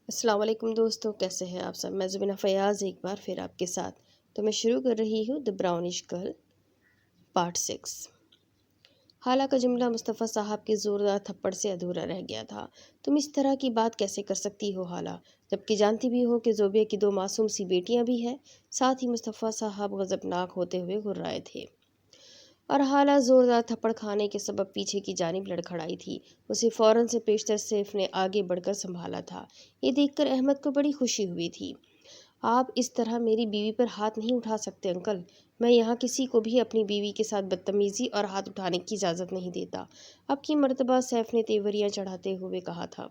السلام علیکم دوستو، کیسے ہیں آپ سب؟ میں زبینہ فیاض ایک بار پھر آپ کے ساتھ تو میں شروع کر رہی ہوں دی براؤنش گرل پارٹ 6۔ حالہ کا جملہ مصطفیٰ صاحب کے زوردار تھپڑ سے ادھورا رہ گیا تھا۔ تم اس طرح کی بات کیسے کر سکتی ہو حالہ، جبکہ جانتی بھی ہو کہ زوبیہ کی 2 معصوم سی بیٹیاں بھی ہیں۔ ساتھ ہی مصطفیٰ صاحب غضبناک ہوتے ہوئے گھرائے تھے اور حالہ زوردار تھپڑ کھانے کے سبب پیچھے کی جانب لڑکھڑائی تھی۔ اسے فوراً سے پیشتر سیف نے آگے بڑھ کر سنبھالا تھا۔ یہ دیکھ کر احمد کو بڑی خوشی ہوئی تھی۔ آپ اس طرح میری بیوی پر ہاتھ نہیں اٹھا سکتے انکل۔ میں یہاں کسی کو بھی اپنی بیوی کے ساتھ بدتمیزی اور ہاتھ اٹھانے کی اجازت نہیں دیتا۔ اب کی مرتبہ سیف نے تیوریاں چڑھاتے ہوئے کہا تھا،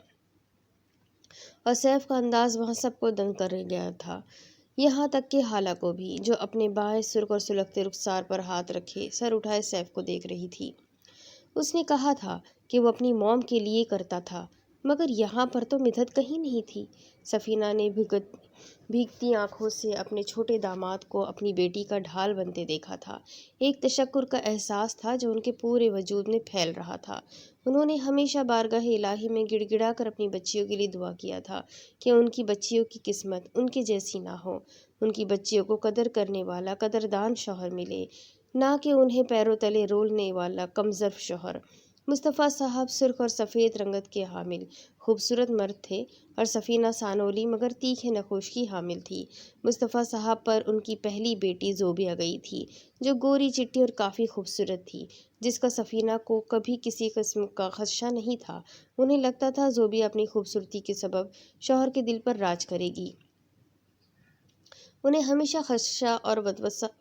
اور سیف کا انداز وہاں سب کو دنگ کر گیا تھا، یہاں تک کہ حالہ کو بھی، جو اپنے بائیں سرخ اور سلگتے رخسار پر ہاتھ رکھے سر اٹھائے سیف کو دیکھ رہی تھی۔ اس نے کہا تھا کہ وہ اپنی موم کے لیے کرتا تھا، مگر یہاں پر تو مدحت کہیں نہیں تھی۔ سفینہ نے بھیگتی آنکھوں سے اپنے چھوٹے داماد کو اپنی بیٹی کا ڈھال بنتے دیکھا تھا۔ ایک تشکر کا احساس تھا جو ان کے پورے وجود میں پھیل رہا تھا۔ انہوں نے ہمیشہ بارگاہ الہی میں گڑ گڑا کر اپنی بچیوں کے لیے دعا کیا تھا کہ ان کی بچیوں کی قسمت ان کے جیسی نہ ہو، ان کی بچیوں کو قدر کرنے والا قدردان شوہر ملے، نہ کہ انہیں پیروں تلے رولنے والا کمظرف شوہر۔ مصطفیٰ صاحب سرخ اور سفید رنگت کے حامل خوبصورت مرد تھے اور سفینہ سانولی مگر تیکھے نخوش کی حامل تھی۔ مصطفیٰ صاحب پر ان کی پہلی بیٹی زوبیہ گئی تھی، جو گوری چٹی اور کافی خوبصورت تھی، جس کا سفینہ کو کبھی کسی قسم کا خدشہ نہیں تھا۔ انہیں لگتا تھا زوبیہ اپنی خوبصورتی کے سبب شوہر کے دل پر راج کرے گی۔ انہیں ہمیشہ خدشہ اور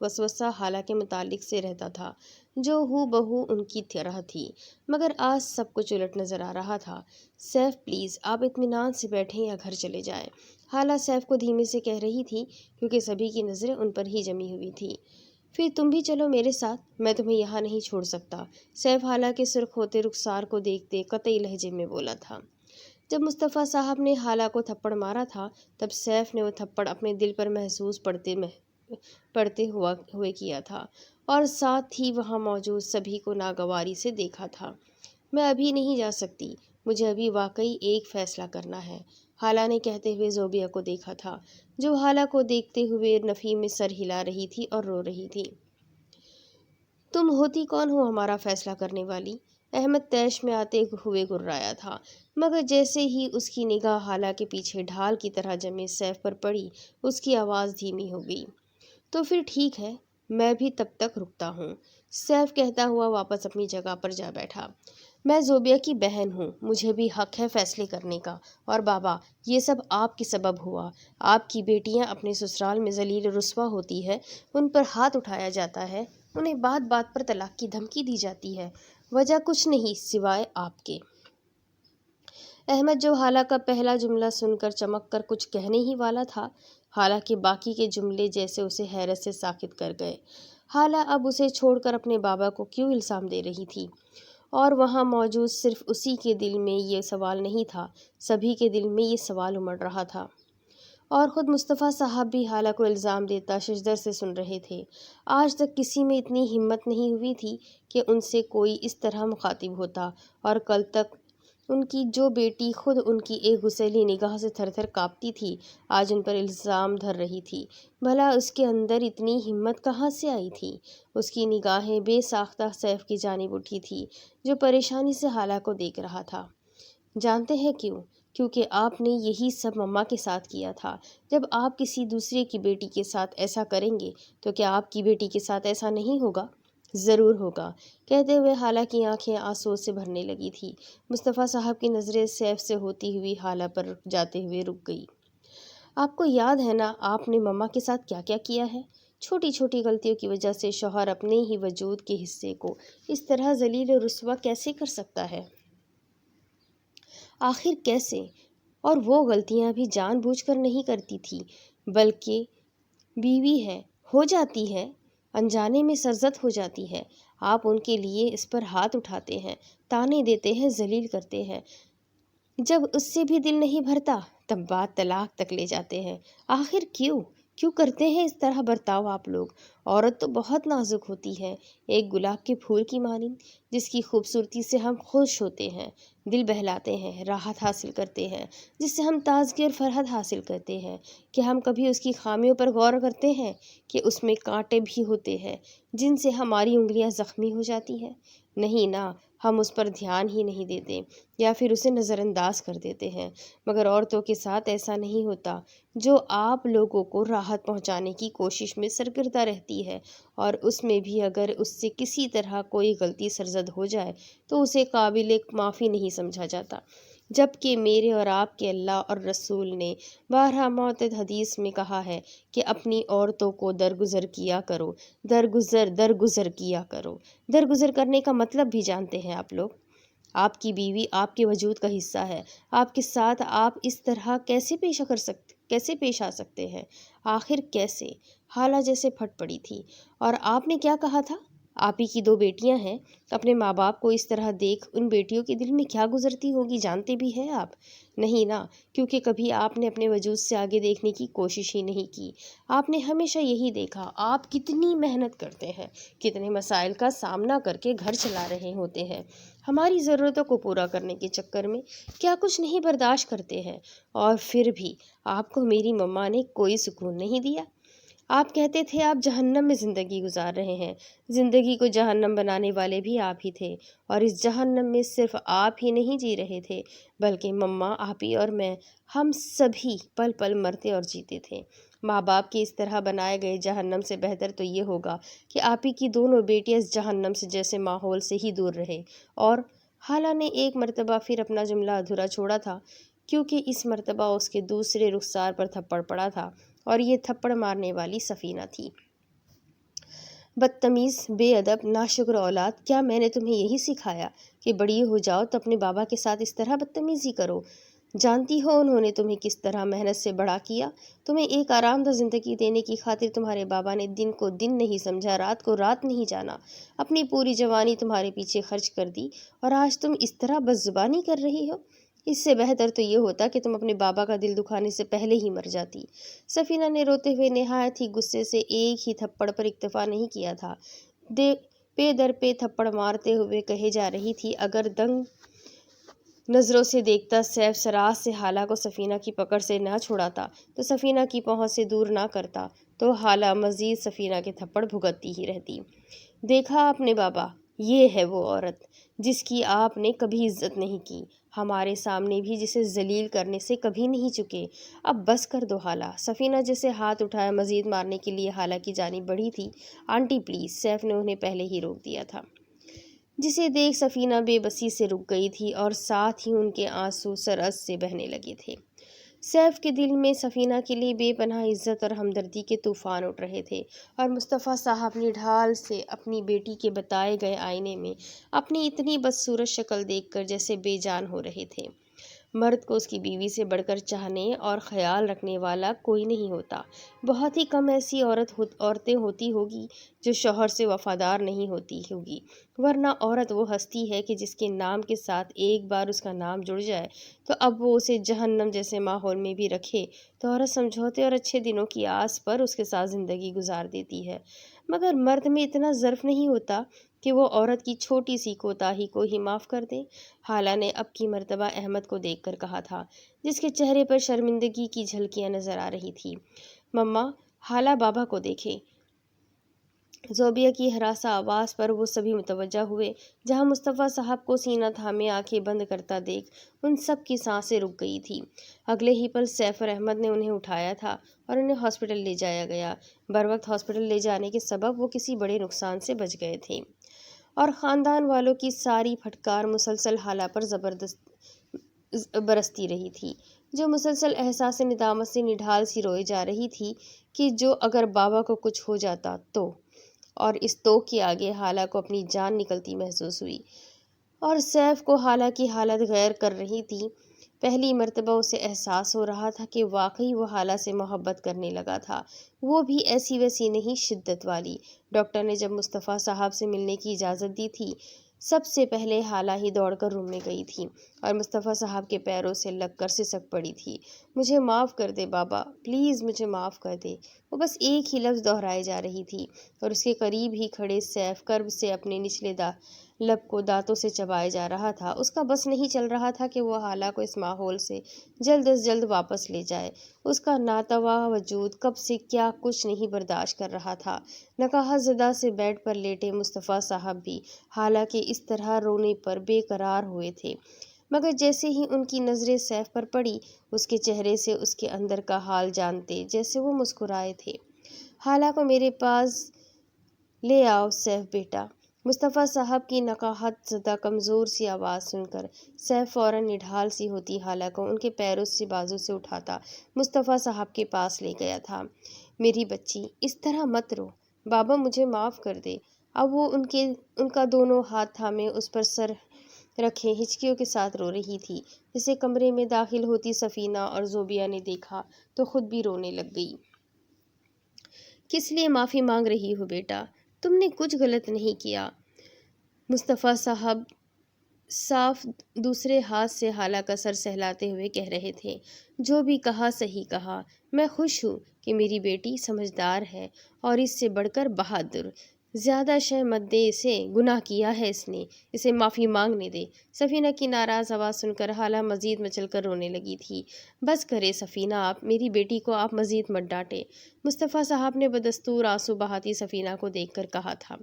وسوسہ حالہ کے متعلق سے رہتا تھا، جو ہو بہو ان کی طرح تھی، مگر آج سب کچھ الٹ نظر آ رہا تھا۔ سیف پلیز آپ اطمینان سے بیٹھیں یا گھر چلے جائیں، حالہ سیف کو دھیمے سے کہہ رہی تھی، کیونکہ سبھی کی نظریں ان پر ہی جمی ہوئی تھیں۔ پھر تم بھی چلو میرے ساتھ، میں تمہیں یہاں نہیں چھوڑ سکتا، سیف حالہ کے سرخ ہوتے رخسار کو دیکھتے قطعی لہجے میں بولا تھا۔ جب مصطفیٰ صاحب نے حالہ کو تھپڑ مارا تھا، تب سیف نے وہ تھپڑ اپنے دل پر محسوس پڑتے ہوئے کیا تھا، اور ساتھ ہی وہاں موجود سبھی کو ناگواری سے دیکھا تھا۔ میں ابھی نہیں جا سکتی، مجھے ابھی واقعی ایک فیصلہ کرنا ہے، حالہ نے کہتے ہوئے زوبیہ کو دیکھا تھا، جو حالہ کو دیکھتے ہوئے نفی میں سر ہلا رہی تھی اور رو رہی تھی۔ تم ہوتی کون ہو ہمارا فیصلہ کرنے والی؟ احمد طیش میں آتے ہوئے گرایا تھا، مگر جیسے ہی اس کی نگاہ حالہ کے پیچھے ڈھال کی طرح جمے سیف پر پڑی، اس کی آواز دھیمی ہو گئی۔ تو پھر ٹھیک ہے، میں بھی تب تک رکتا ہوں، سیف کہتا ہوا واپس اپنی جگہ پر جا بیٹھا۔ میں زوبیہ کی بہن ہوں، مجھے بھی حق ہے فیصلے کرنے کا، اور بابا یہ سب آپ کے سبب ہوا۔ آپ کی بیٹیاں اپنے سسرال میں ذلیل و رسوا ہوتی ہے، ان پر ہاتھ اٹھایا جاتا ہے، انہیں بات بات پر طلاق کی دھمکی دی جاتی ہے، وجہ کچھ نہیں سوائے آپ کے۔ احمد جو حالہ کا پہلا جملہ سن کر چمک کر کچھ کہنے ہی والا تھا، حالانکہ باقی کے جملے جیسے اسے حیرت سے ساکت کر گئے۔ حالہ اب اسے چھوڑ کر اپنے بابا کو کیوں الزام دے رہی تھی؟ اور وہاں موجود صرف اسی کے دل میں یہ سوال نہیں تھا، سبھی کے دل میں یہ سوال امڑ رہا تھا، اور خود مصطفیٰ صاحب بھی حالہ کو الزام دیتا ششدر سے سن رہے تھے۔ آج تک کسی میں اتنی ہمت نہیں ہوئی تھی کہ ان سے کوئی اس طرح مخاطب ہوتا، اور کل تک ان کی جو بیٹی خود ان کی ایک غصیلی نگاہ سے تھر تھر کانپتی تھی، آج ان پر الزام دھر رہی تھی۔ بھلا اس کے اندر اتنی ہمت کہاں سے آئی تھی؟ اس کی نگاہیں بے ساختہ سیف کی جانب اٹھی تھی، جو پریشانی سے حالہ کو دیکھ رہا تھا۔ جانتے ہیں کیوں؟ کیونکہ آپ نے یہی سب مما کے ساتھ کیا تھا۔ جب آپ کسی دوسرے کی بیٹی کے ساتھ ایسا کریں گے تو کیا آپ کی بیٹی کے ساتھ ایسا نہیں ہوگا؟ ضرور ہوگا، کہتے ہوئے حالہ کی آنکھیں آنسوؤں سے بھرنے لگی تھی۔ مصطفیٰ صاحب کی نظریں سیف سے ہوتی ہوئی حالہ پر جاتے ہوئے رک گئی۔ آپ کو یاد ہے نا آپ نے مما کے ساتھ کیا کیا کیا ہے؟ چھوٹی چھوٹی غلطیوں کی وجہ سے شوہر اپنے ہی وجود کے حصے کو اس طرح ذلیل و رسوا کیسے کر سکتا ہے؟ آخر کیسے؟ اور وہ غلطیاں بھی جان بوجھ کر نہیں کرتی تھی، بلکہ بیوی ہے، ہو جاتی ہے، انجانے میں سرزد ہو جاتی ہے۔ آپ ان کے لیے اس پر ہاتھ اٹھاتے ہیں، تانے دیتے ہیں، ذلیل کرتے ہیں۔ جب اس سے بھی دل نہیں بھرتا تب بات طلاق تک لے جاتے ہیں۔ آخر کیوں کرتے ہیں اس طرح برتاؤ آپ لوگ؟ عورت تو بہت نازک ہوتی ہے، ایک گلاب کے پھول کی مانند، جس کی خوبصورتی سے ہم خوش ہوتے ہیں، دل بہلاتے ہیں، راحت حاصل کرتے ہیں، جس سے ہم تازگی اور فرحت حاصل کرتے ہیں۔ کہ ہم کبھی اس کی خامیوں پر غور کرتے ہیں کہ اس میں کانٹے بھی ہوتے ہیں جن سے ہماری انگلیاں زخمی ہو جاتی ہیں؟ نہیں نا، ہم اس پر دھیان ہی نہیں دیتے یا پھر اسے نظر انداز کر دیتے ہیں۔ مگر عورتوں کے ساتھ ایسا نہیں ہوتا، جو آپ لوگوں کو راحت پہنچانے کی کوشش میں سرگردہ رہتی ہے، اور اس میں بھی اگر اس سے کسی طرح کوئی غلطی سرزد ہو جائے تو اسے قابل معافی نہیں سمجھا جاتا۔ جبکہ میرے اور آپ کے اللہ اور رسول نے بارہا معتد حدیث میں کہا ہے کہ اپنی عورتوں کو درگزر کیا کرو، درگزر کیا کرو۔ درگزر کرنے کا مطلب بھی جانتے ہیں آپ لوگ؟ آپ کی بیوی آپ کے وجود کا حصہ ہے، آپ کے ساتھ آپ اس طرح کیسے پیش آ سکتے ہیں؟ آخر کیسے؟ حالہ جیسے پھٹ پڑی تھی۔ اور آپ نے کیا کہا تھا؟ آپ ہی کی 2 بیٹیاں ہیں، اپنے ماں باپ کو اس طرح دیکھ ان بیٹیوں کے دل میں کیا گزرتی ہوگی جانتے بھی ہیں آپ؟ نہیں نا، کیونکہ کبھی آپ نے اپنے وجود سے آگے دیکھنے کی کوشش ہی نہیں کی۔ آپ نے ہمیشہ یہی دیکھا آپ کتنی محنت کرتے ہیں، کتنے مسائل کا سامنا کر کے گھر چلا رہے ہوتے ہیں، ہماری ضرورتوں کو پورا کرنے کے چکر میں کیا کچھ نہیں برداشت کرتے ہیں، اور پھر بھی آپ کو میری مما نے کوئی سکون نہیں دیا۔ آپ کہتے تھے آپ جہنم میں زندگی گزار رہے ہیں۔ زندگی کو جہنم بنانے والے بھی آپ ہی تھے، اور اس جہنم میں صرف آپ ہی نہیں جی رہے تھے بلکہ مما، آپی اور میں، ہم سبھی پل پل مرتے اور جیتے تھے۔ ماں باپ کے اس طرح بنائے گئے جہنم سے بہتر تو یہ ہوگا کہ آپ ہی کی دونوں بیٹیاں اس جہنم سے جیسے ماحول سے ہی دور رہے۔ اور خالہ نے ایک مرتبہ پھر اپنا جملہ ادھورا چھوڑا تھا، کیونکہ اس مرتبہ اس کے دوسرے رخسار پر تھپڑ پڑا تھا، اور یہ تھپڑ مارنے والی سفینہ تھی۔ بدتمیز، بے ادب، ناشکر اولاد، کیا میں نے تمہیں یہی سکھایا کہ بڑی ہو جاؤ تو اپنے بابا کے ساتھ اس طرح بدتمیزی کرو؟ جانتی ہو انہوں نے تمہیں کس طرح محنت سے بڑا کیا؟ تمہیں ایک آرام دہ زندگی دینے کی خاطر تمہارے بابا نے دن کو دن نہیں سمجھا، رات کو رات نہیں جانا، اپنی پوری جوانی تمہارے پیچھے خرچ کر دی، اور آج تم اس طرح بدزبانی کر رہی ہو؟ اس سے بہتر تو یہ ہوتا کہ تم اپنے بابا کا دل دکھانے سے پہلے ہی مر جاتی۔ سفینہ نے روتے ہوئے نہایت ہی غصے سے ایک ہی تھپڑ پر اکتفا نہیں کیا تھا، پے در پے تھپڑ مارتے ہوئے کہے جا رہی تھی، اگر دنگ نظروں سے دیکھتا سیف سراج سے حالہ کو سفینہ کی پکڑ سے نہ چھڑاتا، تو سفینہ کی پہنچ سے دور نہ کرتا، تو حالہ مزید سفینہ کے تھپڑ بھگتتی ہی رہتی۔ دیکھا آپ نے بابا، یہ ہے وہ عورت جس کی آپ نے کبھی عزت نہیں کی، ہمارے سامنے بھی جسے ذلیل کرنے سے کبھی نہیں چکے۔ اب بس کر دو حالہ۔ سفینہ جسے ہاتھ اٹھایا مزید مارنے کے لیے حالہ کی جانب بڑھی تھی۔ آنٹی پلیز، سیف نے انہیں پہلے ہی روک دیا تھا، جسے دیکھ سفینہ بے بسی سے رک گئی تھی، اور ساتھ ہی ان کے آنسو سرعت سے بہنے لگے تھے۔ سیف کے دل میں سفینہ کے لیے بے پناہ عزت اور ہمدردی کے طوفان اٹھ رہے تھے، اور مصطفیٰ صاحب نڈھال سے اپنی بیٹی کے بتائے گئے آئینے میں اپنی اتنی بدصورت شکل دیکھ کر جیسے بے جان ہو رہے تھے۔ مرد کو اس کی بیوی سے بڑھ کر چاہنے اور خیال رکھنے والا کوئی نہیں ہوتا۔ بہت ہی کم ایسی عورتیں ہوتی ہوگی جو شوہر سے وفادار نہیں ہوتی ہوگی، ورنہ عورت وہ ہستی ہے کہ جس کے نام کے ساتھ ایک بار اس کا نام جڑ جائے تو اب وہ اسے جہنم جیسے ماحول میں بھی رکھے تو عورت سمجھوتے اور اچھے دنوں کی آس پر اس کے ساتھ زندگی گزار دیتی ہے۔ مگر مرد میں اتنا ظرف نہیں ہوتا کہ وہ عورت کی چھوٹی سی کوتاہی کو ہی معاف کر دے۔ حالہ نے اب کی مرتبہ احمد کو دیکھ کر کہا تھا، جس کے چہرے پر شرمندگی کی جھلکیاں نظر آ رہی تھی، مما، حالہ بابا کو دیکھیں۔ زوبیہ کی ہراساں آواز پر وہ سبھی متوجہ ہوئے۔ جہاں مصطفیٰ صاحب کو سینہ تھامے آنکھیں بند کرتا دیکھ ان سب کی سانسیں رک گئی تھیں۔ اگلے ہی پل سیف اور احمد نے انہیں اٹھایا تھا اور انہیں ہاسپٹل لے جایا گیا۔ بروقت ہاسپٹل لے جانے کے سبب وہ کسی بڑے نقصان سے بچ گئے تھے، اور خاندان والوں کی ساری پھٹکار مسلسل حالہ پر برستی رہی تھی، جو مسلسل احساس ندامت سے نڈھال سی روئے جا رہی تھی کہ جو اگر بابا کو کچھ ہو جاتا تو، اور اس تو کے آگے حالہ کو اپنی جان نکلتی محسوس ہوئی، اور سیف کو حالہ کی حالت غیر کر رہی تھی۔ پہلی مرتبہ اسے احساس ہو رہا تھا کہ واقعی وہ حالہ سے محبت کرنے لگا تھا، وہ بھی ایسی ویسی نہیں، شدت والی۔ ڈاکٹر نے جب مصطفیٰ صاحب سے ملنے کی اجازت دی تھی، سب سے پہلے حالہ ہی دوڑ کر روم میں گئی تھی اور مصطفیٰ صاحب کے پیروں سے لگ کر سسک پڑی تھی۔ مجھے معاف کر دے بابا، پلیز مجھے معاف کر دے۔ وہ بس ایک ہی لفظ دہرائے جا رہی تھی اور اس کے قریب ہی کھڑے سیف کرب سے اپنے نچلے لب کو دانتوں سے چبائے جا رہا تھا۔ اس کا بس نہیں چل رہا تھا کہ وہ حالہ کو اس ماحول سے جلد از جلد واپس لے جائے۔ اس کا ناتواں وجود کب سے کیا کچھ نہیں برداشت کر رہا تھا۔ نکاحت زدہ سے بیڈ پر لیٹے مصطفیٰ صاحب بھی حالانکہ اس طرح رونے پر بے قرار ہوئے تھے، مگر جیسے ہی ان کی نظریں سیف پر پڑی، اس کے چہرے سے اس کے اندر کا حال جانتے جیسے وہ مسکرائے تھے۔ حالہ کو میرے پاس لے آؤ سیف بیٹا۔ مصطفیٰ صاحب کی نکاحت زدہ کمزور سی آواز سن کر سیف فوراً نڈھال سی ہوتی حالہ کو ان کے پیروں سے بازو سے اٹھاتا مصطفیٰ صاحب کے پاس لے گیا تھا۔ میری بچی، اس طرح مت رو، بابا مجھے معاف کر دے۔ اب وہ ان کا دونوں ہاتھ تھامے اس پر سر رکھے ہچکیوں کے ساتھ رو رہی تھی۔ جسے کمرے میں داخل ہوتی سفینہ اور زوبیہ نے دیکھا تو خود بھی رونے لگ گئی۔ کس لیے معافی مانگ رہی ہو بیٹا؟ تم نے کچھ غلط نہیں کیا، مصطفیٰ صاحب صاف دوسرے ہاتھ سے حالہ کا سر سہلاتے ہوئے کہہ رہے تھے۔ جو بھی کہا صحیح کہا۔ میں خوش ہوں کہ میری بیٹی سمجھدار ہے اور اس سے بڑھ کر بہادر۔ زیادہ شے مت دے اسے، گناہ کیا ہے اس نے، اسے معافی مانگنے دے۔ سفینہ کی ناراض آواز سن کر حالہ مزید مچل کر رونے لگی تھی۔ بس کرے سفینہ، آپ میری بیٹی کو آپ مزید مت ڈانٹے، مصطفیٰ صاحب نے بدستور آنسو بہاتی سفینہ کو دیکھ کر کہا تھا۔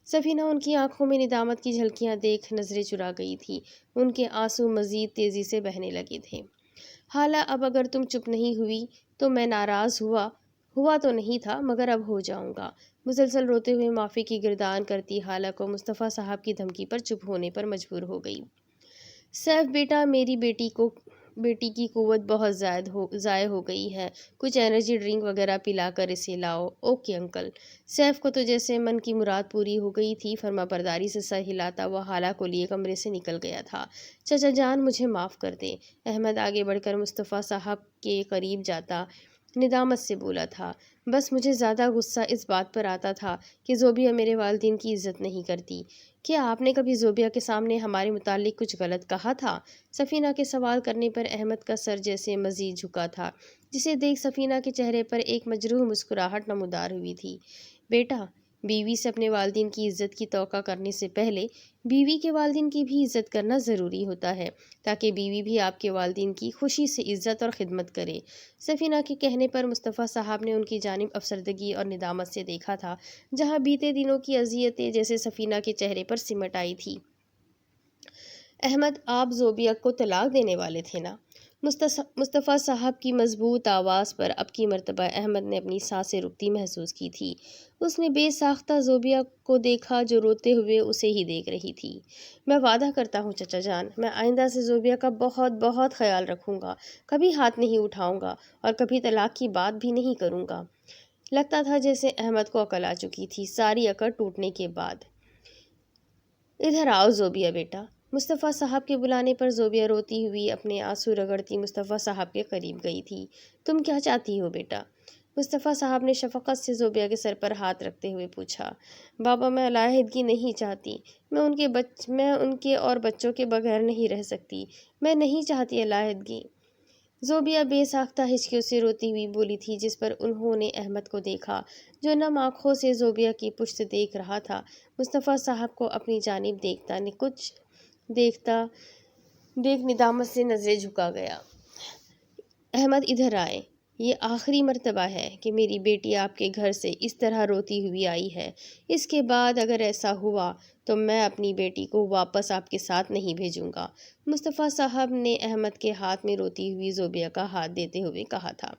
سفینہ ان کی آنکھوں میں ندامت کی جھلکیاں دیکھ نظریں چرا گئی تھی۔ ان کے آنسو مزید تیزی سے بہنے لگے تھے۔ حالہ اب اگر تم چپ نہیں ہوئی تو میں ناراض ہوا تو نہیں تھا، مگر اب ہو جاؤں گا۔ مسلسل روتے ہوئے معافی کی گردان کرتی حالہ کو مصطفیٰ صاحب کی دھمکی پر چپ ہونے پر مجبور ہو گئی۔ سیف بیٹا، میری بیٹی کی قوت بہت ضائع ہو گئی ہے، کچھ انرجی ڈرنک وغیرہ پلا کر اسے لاؤ۔ Okay uncle. سیف کو تو جیسے من کی مراد پوری ہو گئی تھی، فرما برداری سے سر ہلاتا وہ حالہ کو لیے کمرے سے نکل گیا تھا۔ چچا جان مجھے معاف کر دیں، احمد آگے بڑھ کر مصطفیٰ صاحب کے قریب جاتا ندامت سے بولا تھا۔ بس مجھے زیادہ غصہ اس بات پر آتا تھا کہ زوبیہ میرے والدین کی عزت نہیں کرتی۔ کیا آپ نے کبھی زوبیہ کے سامنے ہمارے متعلق کچھ غلط کہا تھا؟ سفینہ کے سوال کرنے پر احمد کا سر جیسے مزید جھکا تھا، جسے دیکھ سفینہ کے چہرے پر ایک مجروح مسکراہٹ نمودار ہوئی تھی۔ بیٹا، بیوی سے اپنے والدین کی عزت کی توقع کرنے سے پہلے بیوی کے والدین کی بھی عزت کرنا ضروری ہوتا ہے، تاکہ بیوی بھی آپ کے والدین کی خوشی سے عزت اور خدمت کرے۔ سفینہ کے کہنے پر مصطفیٰ صاحب نے ان کی جانب افسردگی اور ندامت سے دیکھا تھا، جہاں بیتے دنوں کی اذیتیں جیسے سفینہ کے چہرے پر سمٹ آئی تھی۔ احمد، آپ زوبیہ کو طلاق دینے والے تھے نا؟ مصطفیٰ صاحب کی مضبوط آواز پر اب کی مرتبہ احمد نے اپنی سانسیں رکتی محسوس کی تھی۔ اس نے بے ساختہ زوبیہ کو دیکھا جو روتے ہوئے اسے ہی دیکھ رہی تھی۔ میں وعدہ کرتا ہوں چچا جان، میں آئندہ سے زوبیہ کا بہت بہت خیال رکھوں گا، کبھی ہاتھ نہیں اٹھاؤں گا اور کبھی طلاق کی بات بھی نہیں کروں گا۔ لگتا تھا جیسے احمد کو عقل آ چکی تھی، ساری عقل ٹوٹنے کے بعد۔ ادھر آؤ زوبیہ بیٹا۔ مصطفیٰ صاحب کے بلانے پر زوبیہ روتی ہوئی اپنے آنسو رگڑتی مصطفیٰ صاحب کے قریب گئی تھی۔ تم کیا چاہتی ہو بیٹا؟ مصطفیٰ صاحب نے شفقت سے زوبیہ کے سر پر ہاتھ رکھتے ہوئے پوچھا۔ بابا، میں علیحدگی نہیں چاہتی، میں ان کے اور بچوں کے بغیر نہیں رہ سکتی، میں نہیں چاہتی علیحدگی۔ زوبیہ بے ساختہ ہچکیوں سے روتی ہوئی بولی تھی، جس پر انہوں نے احمد کو دیکھا جو نم آنکھوں سے زوبیہ کی پشت دیکھ رہا تھا۔ مصطفیٰ صاحب کو اپنی جانب دیکھ ندامت سے نظریں جھکا گیا۔ احمد ادھر آئے، یہ آخری مرتبہ ہے کہ میری بیٹی آپ کے گھر سے اس طرح روتی ہوئی آئی ہے۔ اس کے بعد اگر ایسا ہوا تو میں اپنی بیٹی کو واپس آپ کے ساتھ نہیں بھیجوں گا، مصطفیٰ صاحب نے احمد کے ہاتھ میں روتی ہوئی زوبیہ کا ہاتھ دیتے ہوئے کہا تھا۔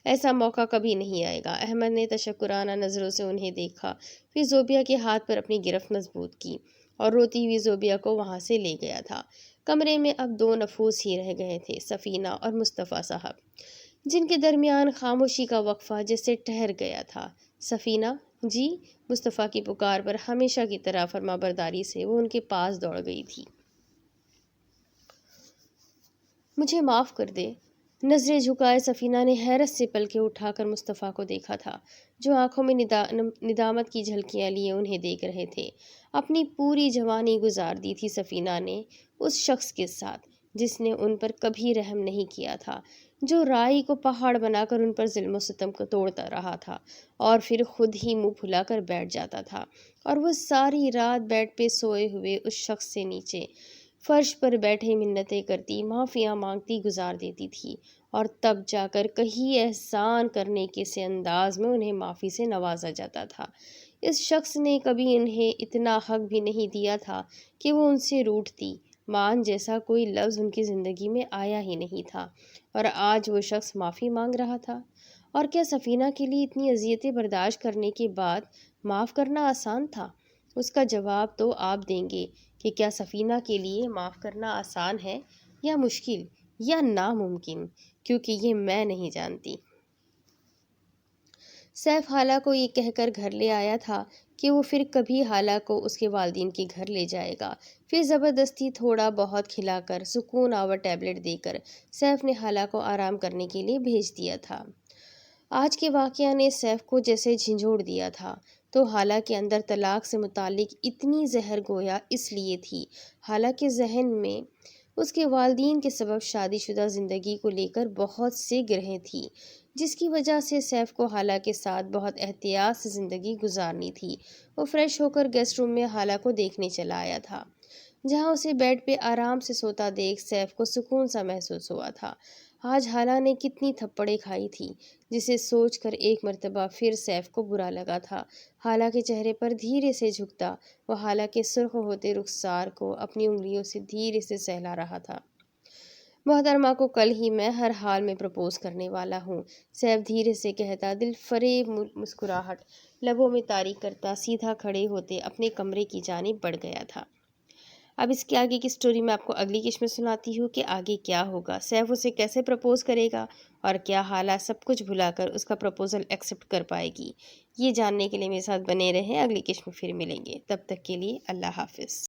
ایسا موقع کبھی نہیں آئے گا۔ احمد نے تشکرانہ نظروں سے انہیں دیکھا، پھر زوبیہ کے ہاتھ پر اپنی گرفت مضبوط کی اور روتی ہوئی زوبیہ کو وہاں سے لے گیا تھا۔ کمرے میں اب دو نفوس ہی رہ گئے تھے، سفینہ اور مصطفیٰ صاحب، جن کے درمیان خاموشی کا وقفہ جیسے ٹھہر گیا تھا۔ سفینہ جی، مصطفیٰ کی پکار پر ہمیشہ کی طرح فرما برداری سے وہ ان کے پاس دوڑ گئی تھی۔ مجھے معاف کر دے۔ نظریں جھکائے سفینہ نے حیرت سے پلکیں اٹھا کر مصطفیٰ کو دیکھا تھا، جو آنکھوں میں ندامت کی جھلکیاں لیے انہیں دیکھ رہے تھے۔ اپنی پوری جوانی گزار دی تھی سفینہ نے اس شخص کے ساتھ جس نے ان پر کبھی رحم نہیں کیا تھا، جو رائی کو پہاڑ بنا کر ان پر ظلم و ستم کو توڑتا رہا تھا اور پھر خود ہی منہ پھلا کر بیٹھ جاتا تھا، اور وہ ساری رات بیڈ پہ سوئے ہوئے اس شخص سے نیچے فرش پر بیٹھے منتیں کرتی، معافیاں مانگتی گزار دیتی تھی، اور تب جا کر کہیں احسان کرنے کے سے انداز میں انہیں معافی سے نوازا جاتا تھا۔ اس شخص نے کبھی انہیں اتنا حق بھی نہیں دیا تھا کہ وہ ان سے روٹھتی۔ مان جیسا کوئی لفظ ان کی زندگی میں آیا ہی نہیں تھا، اور آج وہ شخص معافی مانگ رہا تھا۔ اور کیا سفینہ کے لیے اتنی اذیتیں برداشت کرنے کے بعد معاف کرنا آسان تھا؟ اس کا جواب تو آپ دیں گے کہ کیا سفینہ کے لیے معاف کرنا آسان ہے یا مشکل یا ناممکن، کیونکہ یہ میں نہیں جانتی۔ سیف حالہ کو یہ کہہ کر گھر لے آیا تھا کہ وہ پھر کبھی حالہ کو اس کے والدین کے گھر لے جائے گا۔ پھر زبردستی تھوڑا بہت کھلا کر، سکون آور ٹیبلٹ دے کر سیف نے حالہ کو آرام کرنے کے لیے بھیج دیا تھا۔ آج کے واقعہ نے سیف کو جیسے جھنجھوڑ دیا تھا، تو حالہ کے اندر طلاق سے متعلق اتنی زہر گویا اس لیے تھی۔ حالہ کے ذہن میں اس کے والدین کے سبب شادی شدہ زندگی کو لے کر بہت سے گرہیں تھی، جس کی وجہ سے سیف کو حالہ کے ساتھ بہت احتیاط سے زندگی گزارنی تھی۔ وہ فریش ہو کر گیسٹ روم میں حالہ کو دیکھنے چلا آیا تھا، جہاں اسے بیڈ پہ آرام سے سوتا دیکھ سیف کو سکون سا محسوس ہوا تھا۔ آج حالہ نے کتنی تھپڑیں کھائی تھی، جسے سوچ کر ایک مرتبہ پھر سیف کو برا لگا تھا۔ حالہ کے چہرے پر دھیرے سے جھکتا وہ حالہ کے سرخ ہوتے رخسار کو اپنی انگلیوں سے دھیرے سے سہلا رہا تھا۔ محترمہ کو کل ہی میں ہر حال میں پرپوز کرنے والا ہوں، سیف دھیرے سے کہتا دل فریب مسکراہٹ لبوں میں طاری کرتا سیدھا کھڑے ہوتے اپنے کمرے کی جانب بڑھ گیا تھا۔ اب اس کے آگے کی سٹوری میں آپ کو اگلی قسط میں سناتی ہوں کہ آگے کیا ہوگا، سیف اسے کیسے پرپوز کرے گا اور کیا حالہ سب کچھ بھلا کر اس کا پرپوزل ایکسیپٹ کر پائے گی۔ یہ جاننے کے لیے میرے ساتھ بنے رہیں، اگلی قسط میں پھر ملیں گے، تب تک کے لیے اللہ حافظ۔